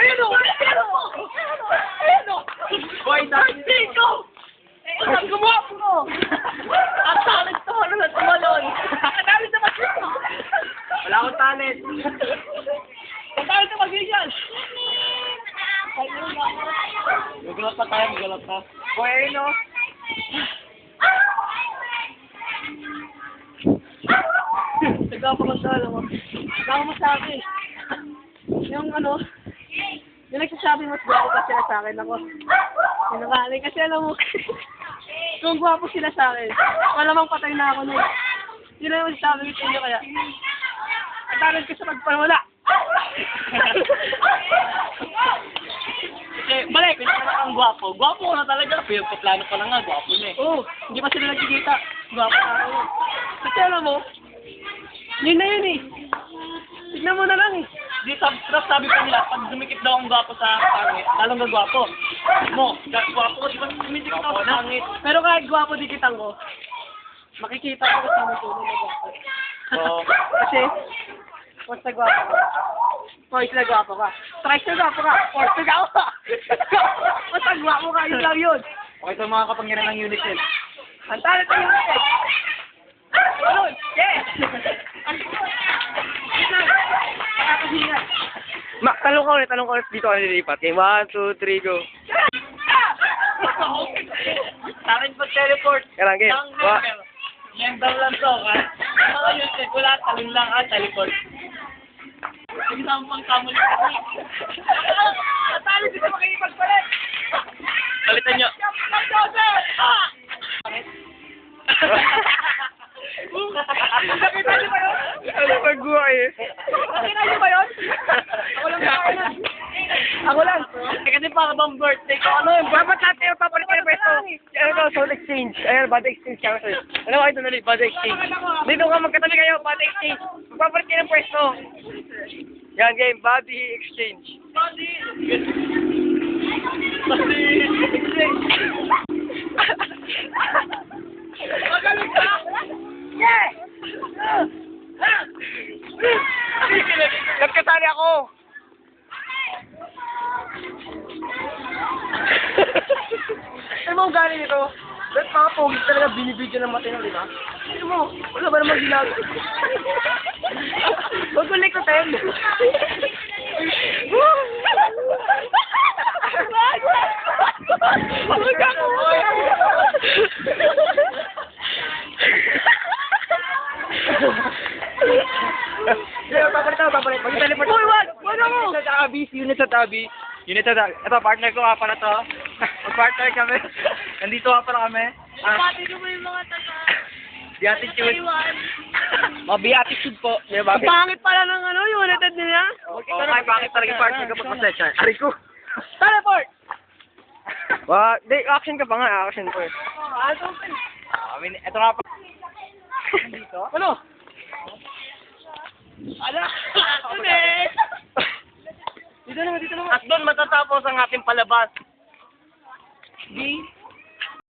Ayun o! Ayun o! Boy, Chico! Ang gumapo ko! Ang talent to, ano na tumalon? Ang talent na mag-video! Wala akong talent. Ang talent na mag-video! Magulat pa tayo, magulat pa. Boy, ayun o! Nagkapakasala mo. Nagkakamasabi. Yung ano, yung nagsasabi mo, gwapo pa sila sa akin ako. Sinakali kasi alam mo, kung gwapo sila sa akin, malamang patay na ako na eh. Yun lang yung sabi ko sa inyo kaya. Ang talent ko sa pagpawala. Balik, hindi ka na kang gwapo. Gwapo ko na talaga. Plano ko lang nga, gwapo na eh. Oo, hindi pa sila nagkikita. Gwapo na ako. Kasi alam mo, yun na yun eh. Tignan mo na lang eh. Di sabi pa nila, pag dumikit daw ang gwapo sa pangit, lalong gagwapo. Mo, gwapo ko, di ba dumikit ako sa pangit. Pero kahit gwapo dikitan ko, makikita ko kung sino tunay na gwapo. Kasi, basta gwapo ka. Twice na gwapo ka. Thrice na gwapo ka. Fourth na gwapo ka. Basta gwapo ka, yun lang yun. Okay, sa mga kapangyarihan ng Unicef. Ang talent ng Unicef. Ano? Yes! Talong ka ulit dito ka nililipat. Okay, 1, 2, 3, go. Talent mag-teleport. Kailangan, game. Member lang to, ha? Mga Unicef, wala, talon lang, teleport. Sige sa pang kamuli. Natalo dito makikipagpalit. Palitan nyo. Nakita niyo ba yun? Ano pag-guwa eh? Nakita niyo ba yun? Ako lang. Kasi para bang birthday ko, ano yung Dapat natin yung papalit ka na pwesto. Ano to, soul exchange. Ayan, body exchange ka. Ano ba ito nalit, body exchange? Dito ka magkatabi kayo, body exchange. Magpapalit ka ng pwesto. Yan, game, body exchange. Body. Magaling ka? Yes! Nagkasali ako! Ano mo galing nito? Ba't mga pogi talaga binibidyo ng matino, di ba? Ano mo? Wala ba namang ginagawa? Huwag ko likutin. Huwag ako! Papalit. Mag-teleport. Uy, wag! Wag ako! Unit sa tabi. Ito, partner ko nga pala to. Mag-partner kami. Nandito nga pala kami. Pati ko yung mga taga The attitude. Taiwan. Mabi-attitude po. Ang pangit pala ng ano, united nila. Okay, pangit talaga yung partner kapag masensya. Aray ko. Teleport! Di, action ka pa nga. Action po eh. Ito nga pa. Dito? Ano? Ala! Ano eh? Dito naman. At doon matatapos ang ating palabas. Di?